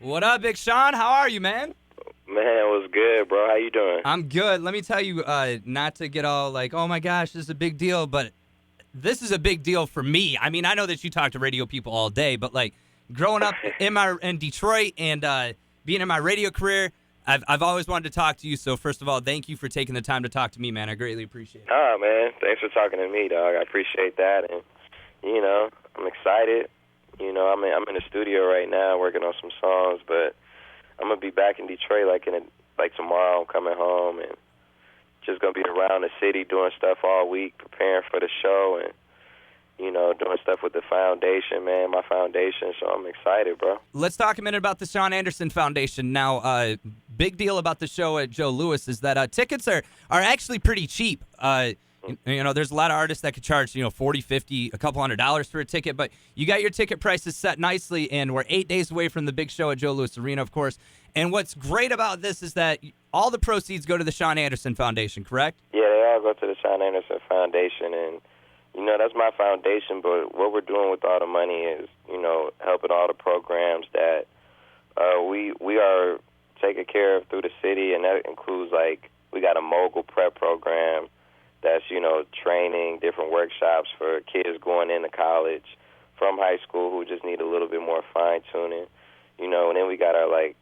What up, Big Sean? How are you, man? Man, it was good, bro. How you doing? I'm good. Let me tell you, not to get all like, oh my gosh, this is a big deal, but this is a big deal for me. I mean, I know that you talk to radio people all day, but like growing up in Detroit and being in my radio career, I've always wanted to talk to you. So first of all, thank you for taking the time to talk to me, man. I greatly appreciate it. Ah, man, thanks for talking to me, dog. I appreciate that, and I'm excited. I'm in the studio right now working on some songs, but I'm gonna be back in Detroit like tomorrow. I'm coming home and just gonna be around the city doing stuff all week, preparing for the show, and doing stuff with the foundation, man, my foundation. So I'm excited, bro. Let's talk a minute about the Sean Anderson Foundation. Now, big deal about the show at Joe Louis is that tickets are actually pretty cheap. There's a lot of artists that could charge, $40, $50, a couple $100 for a ticket, but you got your ticket prices set nicely, and we're 8 days away from the big show at Joe Louis Arena, of course. And what's great about this is that all the proceeds go to the Sean Anderson Foundation, correct? Yeah, they all go to the Sean Anderson Foundation, and that's my foundation, but what we're doing with all the money is, helping all the programs that we are taking care of through the city, and that includes, we got a mogul prep program that's, training, different workshops for kids going into college from high school who just need a little bit more fine-tuning, and then we got our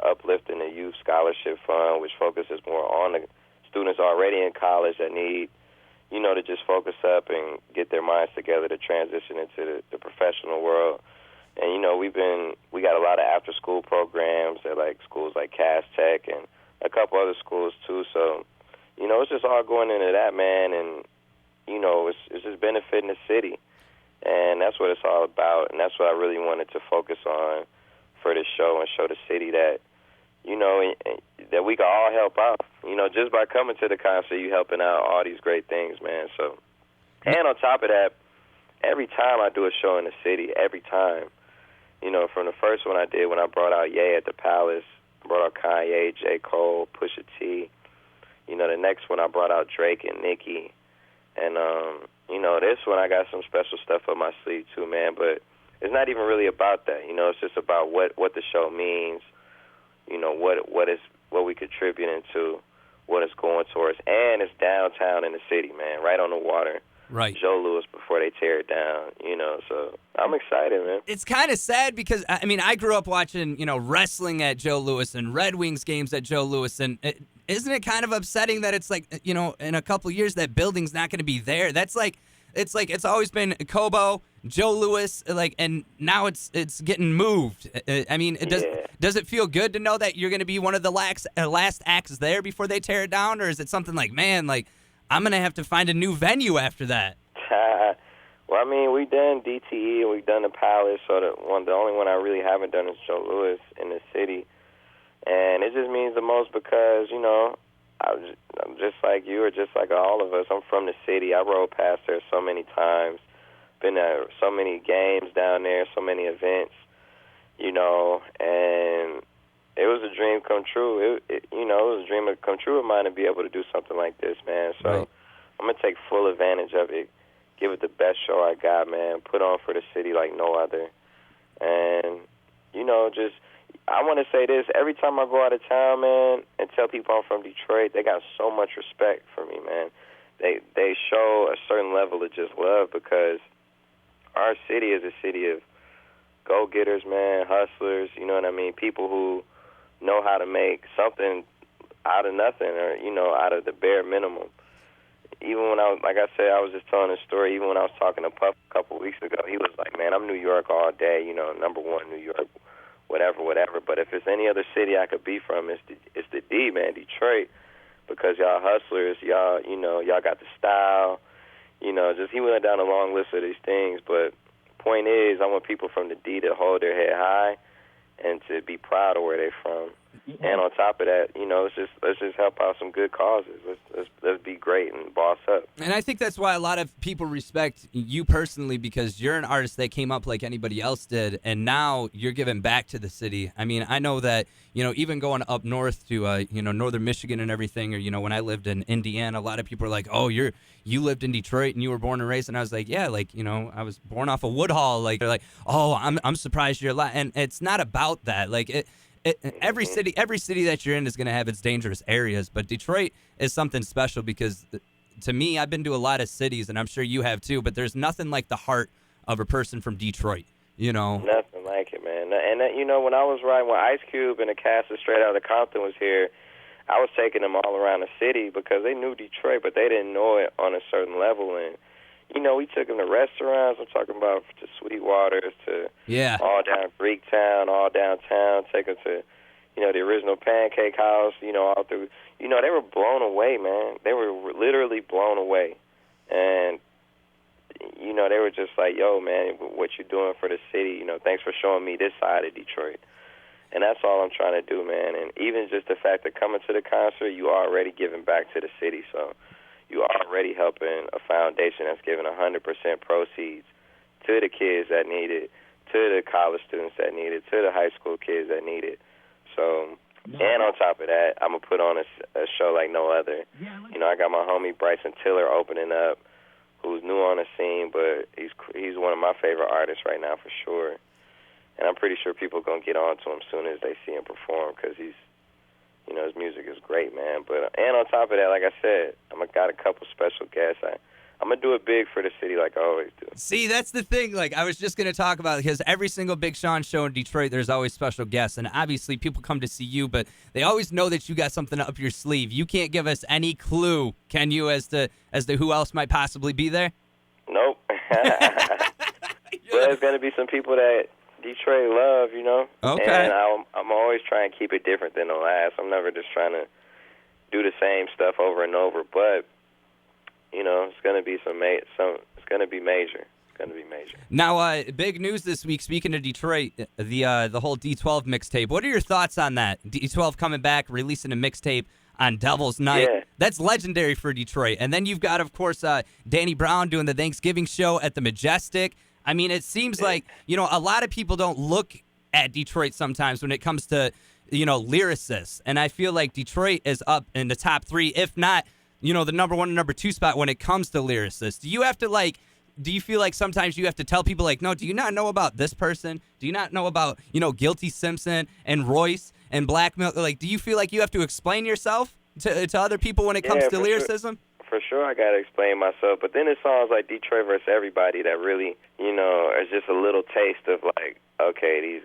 Uplifting the Youth Scholarship Fund, which focuses more on the students already in college that need to just focus up and get their minds together to transition into the professional world. And, we got a lot of after-school programs at, schools like Cass Tech and a couple other schools, too. So, it's just all going into that, man, and, it's just benefiting the city. And that's what it's all about, and that's what I really wanted to focus on for this show and show the city that, that we can all help out. Just by coming to the concert, you helping out all these great things, man. So, and on top of that, every time I do a show in the city, every time, from the first one I did when I brought out Ye at the Palace, brought out Kanye, J. Cole, Pusha T. The next one I brought out Drake and Nicki. And, this one I got some special stuff up my sleeve too, man. But it's not even really about that. It's just about what the show means, what we contributing to, what it's going towards. And it's downtown in the city, man, right on the water. Right. Joe Louis before they tear it down, so I'm excited, man. It's kind of sad because, I grew up watching, wrestling at Joe Louis and Red Wings games at Joe Louis, and isn't it kind of upsetting that it's in a couple years that building's not going to be there? That's it's always been Cobo, Joe Louis, and now it's getting moved. Does it feel good to know that you're going to be one of the last acts there before they tear it down, or is it something like, man, I'm going to have to find a new venue after that? Well, we've done DTE and we've done the Palace, so the only one I really haven't done is Joe Louis in the city. And it just means the most because, I'm just like you or just like all of us. I'm from the city. I rode past there so many times, been at so many games down there, so many events, and it was a dream come true. It was a dream come true of mine to be able to do something like this, man. So right. I'm going to take full advantage of it, give it the best show I got, man, put on for the city like no other. And, I want to say this. Every time I go out of town, man, and tell people I'm from Detroit, they got so much respect for me, man. They show a certain level of just love because our city is a city of go-getters, man, hustlers, you know what I mean, people who know how to make something out of nothing or, out of the bare minimum. Even when I was just telling a story, even when I was talking to Puff a couple of weeks ago, he was like, man, I'm New York all day, number one New York, whatever. But if it's any other city I could be from, it's the D, man, Detroit, because y'all hustlers, y'all got the style, just he went down a long list of these things. But point is, I want people from the D to hold their head high and to be proud of where they're from. And on top of that, let's just help out some good causes. Let's be great and boss up. And I think that's why a lot of people respect you personally, because you're an artist that came up like anybody else did, and now you're giving back to the city. I mean, I know that, even going up north to, northern Michigan and everything, or, when I lived in Indiana, a lot of people are like, oh, you lived in Detroit and you were born and raised. And I was like, yeah, I was born off of Woodhall. Like, they're like, oh, I'm surprised you're alive. And it's not about that. Like, every city that you're in is going to have its dangerous areas, but Detroit is something special because, to me, I've been to a lot of cities, and I'm sure you have too, but there's nothing like the heart of a person from Detroit, Nothing like it, man. And when I was riding with Ice Cube and the cast of Straight Outta Compton was here, I was taking them all around the city because they knew Detroit, but they didn't know it on a certain level. And we took them to restaurants. I'm talking about to Sweetwater's, to all down Greektown, all downtown. Take them to, the original Pancake House. All through. They were blown away, man. They were literally blown away, and they were just like, "Yo, man, what you doing for the city? Thanks for showing me this side of Detroit." And that's all I'm trying to do, man. And even just the fact that coming to the concert, you are already giving back to the city, so. You are already helping a foundation that's giving 100% proceeds to the kids that need it, to the college students that need it, to the high school kids that need it. So, and on top of that, I'm going to put on a show like no other. I got my homie Bryson Tiller opening up, who's new on the scene, but he's one of my favorite artists right now for sure. And I'm pretty sure people are going to get on to him as soon as they see him perform because his music is great, man. And on top of that, like I said, got a couple special guests. I'm going to do it big for the city like I always do. See, that's the thing. Like, I was just going to talk about it because every single Big Sean show in Detroit, there's always special guests. And obviously, people come to see you, but they always know that you got something up your sleeve. You can't give us any clue, can you, as to who else might possibly be there? Nope. But there's going to be some people that Detroit love, Okay. And I'm always trying to keep it different than the last. I'm never just trying to do the same stuff over and over, but it's going to be it's going to be major. It's going to be major. Now, big news this week. Speaking of Detroit, the whole D12 mixtape. What are your thoughts on that? D12 coming back, releasing a mixtape on Devil's Night. Yeah. That's legendary for Detroit. And then you've got, of course, Danny Brown doing the Thanksgiving show at the Majestic. I mean, it seems like, a lot of people don't look at Detroit sometimes when it comes to, lyricists. And I feel like Detroit is up in the top 3, if not, the number 1 and number 2 spot when it comes to lyricists. Do you feel like sometimes you have to tell people no, do you not know about this person? Do you not know about, Guilty Simpson and Royce and Black Milk? Like, do you feel like you have to explain yourself to other people when it comes to lyricism? For sure, I got to explain myself. But then it's songs like Detroit versus Everybody that really, is just a little taste of okay, these,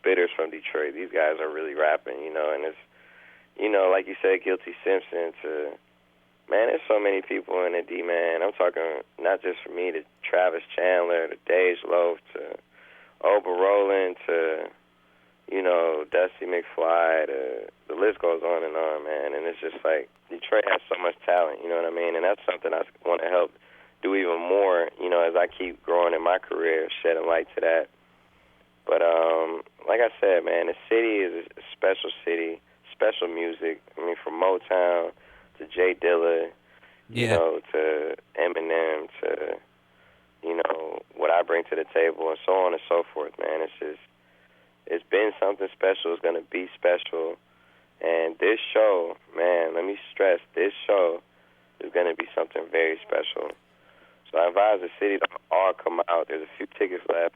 spitters from Detroit. These guys are really rapping, and it's, like you said, Guilty Simpson to, man, there's so many people in the D, man. I'm talking not just for me, to Travis Chandler, to Dej Loaf, to Oba Roland, to, Dusty McFly, the list goes on, man. And it's just like, Detroit has so much talent, you know what I mean? And that's something I want to help do even more, as I keep growing in my career, shedding light to that. But like I said, man, the city is a special city, special music. I mean, from Motown to Jay Dilla, to Eminem, to, what I bring to the table and so on and so forth, man. It's been something special. It's going to be special. And this show, man, let me stress, this show is going to be something very special. So I advise the city to all come out. There's a few tickets left.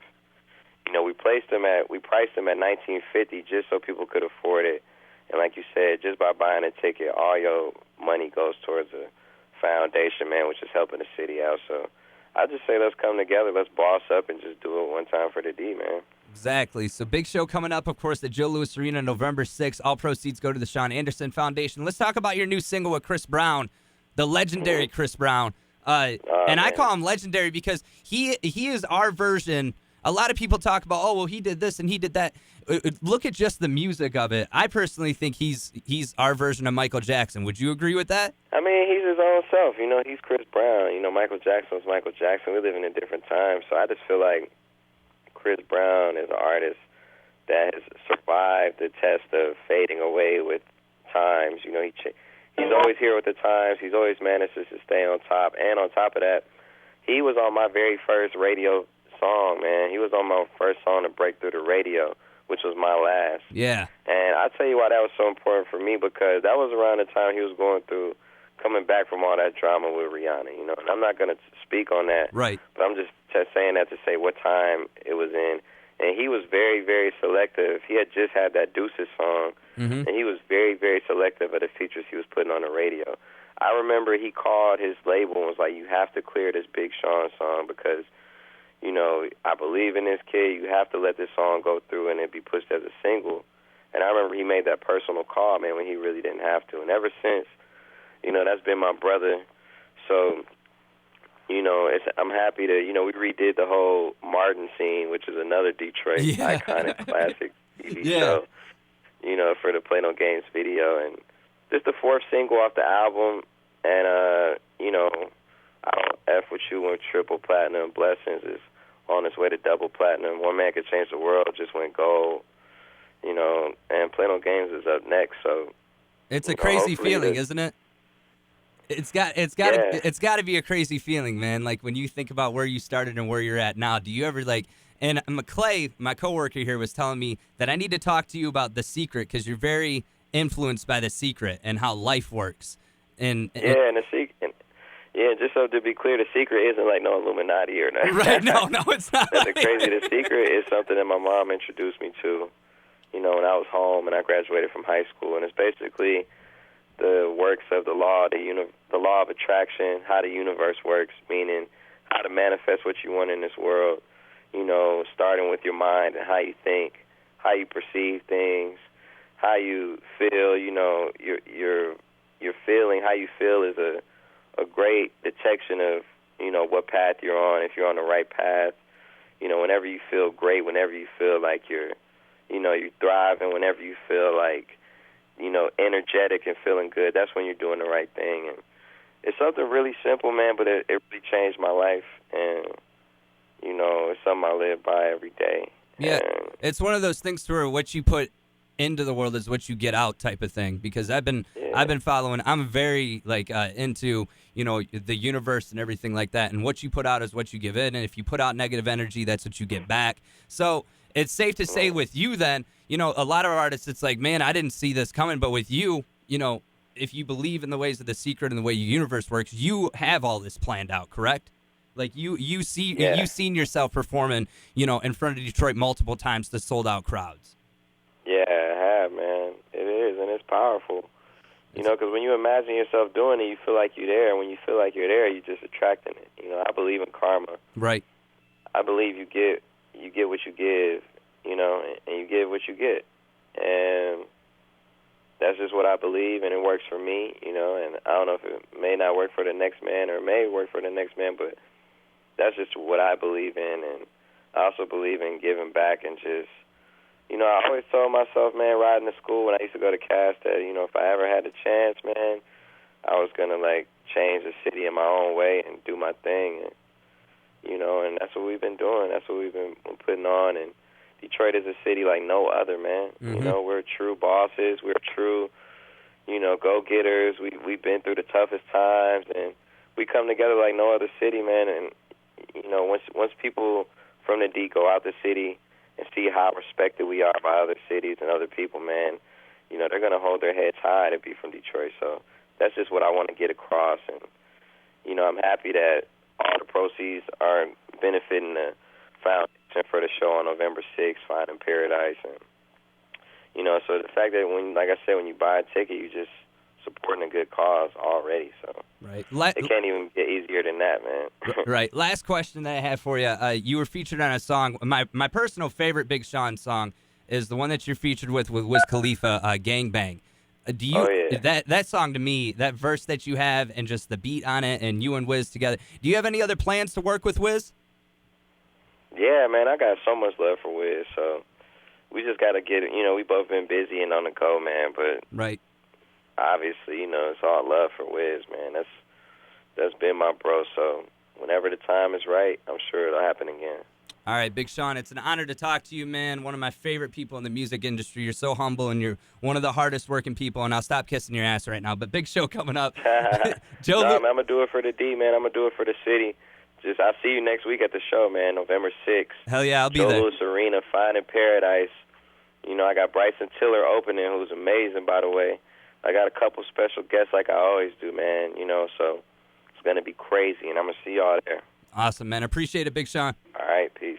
We priced them at $19.50 just so people could afford it. And like you said, just by buying a ticket, all your money goes towards a foundation, man, which is helping the city out. So I just say let's come together, let's boss up and just do it one time for the D, man. Exactly. So big show coming up, of course, at Joe Louis Arena November 6th. All proceeds go to the Sean Anderson Foundation. Let's talk about your new single with Chris Brown, the legendary Chris Brown. And I call him legendary because he is our version. A lot of people talk about, oh, well, he did this and he did that. Look at just the music of it. I personally think he's our version of Michael Jackson. Would you agree with that? I mean, he's his own self. He's Chris Brown. Michael Jackson was Michael Jackson. We live in a different time. So I just feel like Chris Brown is an artist that has survived the test of fading away with times. You know, he's always here with the times. He's always manages to stay on top. And on top of that, he was on my very first radio song, man. He was on my first song to break through the radio, which was my last. Yeah. And I'll tell you why that was so important for me, because that was around the time he was going through, coming back from all that drama with Rihanna, you know. And I'm not going to speak on that. Right. But I'm just saying that to say what time it was in. And he was very, very selective. He had just had that Deuces song, and he was very, very selective of the features he was putting on the radio. I remember he called his label and was like, you have to clear this Big Sean song because, you know, I believe in this kid. You have to let this song go through and it be pushed as a single. And I remember he made that personal call, man, when he really didn't have to. And ever since, you know, that's been my brother. So, you know, I'm happy to, you know, we redid the whole Martin scene, which is another Detroit iconic classic TV show, you know, for the Play No Games video. And just the fourth single off the album. And, you know, I Don't F With You went triple platinum. Blessings is on its way to double platinum. One Man Could Change the World just went gold, you know, and Play No Games is up next. So it's a crazy feeling, isn't it? It's got to be a crazy feeling, man. Like when you think about where you started and where you're at now, do you ever like? And McClay, my coworker here, was telling me that I need to talk to you about The Secret because you're very influenced by The Secret and how life works. And The Secret. Yeah, just so to be clear, The Secret isn't like no Illuminati or nothing. Right? No, it's not. That's crazy. The Secret is something that my mom introduced me to, you know, when I was home and I graduated from high school, and it's basically the works of the law of attraction, how the universe works, meaning how to manifest what you want in this world, you know, starting with your mind and how you think, how you perceive things, how you feel, you know, your feeling, how you feel is a great detection of, you know, what path you're on, if you're on the right path. You know, whenever you feel great, whenever you feel like you're thriving, whenever you feel like, you know, energetic and feeling good, that's when you're doing the right thing. And it's something really simple, man, but it really changed my life. And, you know, it's something I live by every day. Yeah, and it's one of those things where what you put into the world is what you get out type of thing, because I've been following, I'm very into, you know, the universe and everything like that, and what you put out is what you give in, and if you put out negative energy, that's what you get back. So it's safe to say with you then, you know, a lot of artists, it's like, man, I didn't see this coming, but with you, you know, if you believe in the ways of The Secret and the way your universe works, you have all this planned out, correct? Like you've seen yourself performing, you know, in front of Detroit multiple times to sold out crowds. Yeah, I have, man. It is, and it's powerful. You know, because when you imagine yourself doing it, you feel like you're there. And when you feel like you're there, you're just attracting it. You know, I believe in karma. Right. I believe you get what you give, you know, and you get what you get. And that's just what I believe, and it works for me, you know. And I don't know if it may not work for the next man or it may work for the next man, but that's just what I believe in. And I also believe in giving back and just, you know, I always told myself, man, riding to school when I used to go to Cass, that, you know, if I ever had the chance, man, I was going to, like, change the city in my own way and do my thing. And, you know, and that's what we've been doing. That's what we've been putting on. And Detroit is a city like no other, man. Mm-hmm. You know, we're true bosses. We're true, you know, go-getters. We've been through the toughest times, and we come together like no other city, man. And, you know, once people from the D go out the city and see how respected we are by other cities and other people, man, you know, they're going to hold their heads high to be from Detroit. So that's just what I want to get across. And, you know, I'm happy that all the proceeds are benefiting the foundation for the show on November 6th, Finding Paradise. And, you know, so the fact that like I said, when you buy a ticket, you just supporting a good cause already. So right. It can't even get easier than that, man. Right. Last question that I have for you. You were featured on a song. My personal favorite Big Sean song is the one that you're featured with Wiz Khalifa, Gang Bang. Do you that song to me, that verse that you have and just the beat on it and you and Wiz together, do you have any other plans to work with Wiz? Yeah, man, I got so much love for Wiz, so we just got to get it. You know, we both been busy and on the go, man, but right. Obviously, you know, it's all love for Wiz, man. That's been my bro, so whenever the time is right, I'm sure it'll happen again. All right, Big Sean, it's an honor to talk to you, man. One of my favorite people in the music industry. You're so humble, and you're one of the hardest working people, and I'll stop kissing your ass right now. But big show coming up. No, man, I'm going to do it for the D, man. I'm going to do it for the city. I'll see you next week at the show, man, November 6th. Hell yeah, I'll be Joe there. Louis Arena, Fine in Paradise. You know, I got Bryson Tiller opening, who's amazing, by the way. I got a couple special guests like I always do, man, you know, so it's going to be crazy, and I'm going to see y'all there. Awesome, man. Appreciate it, Big Sean. All right, peace.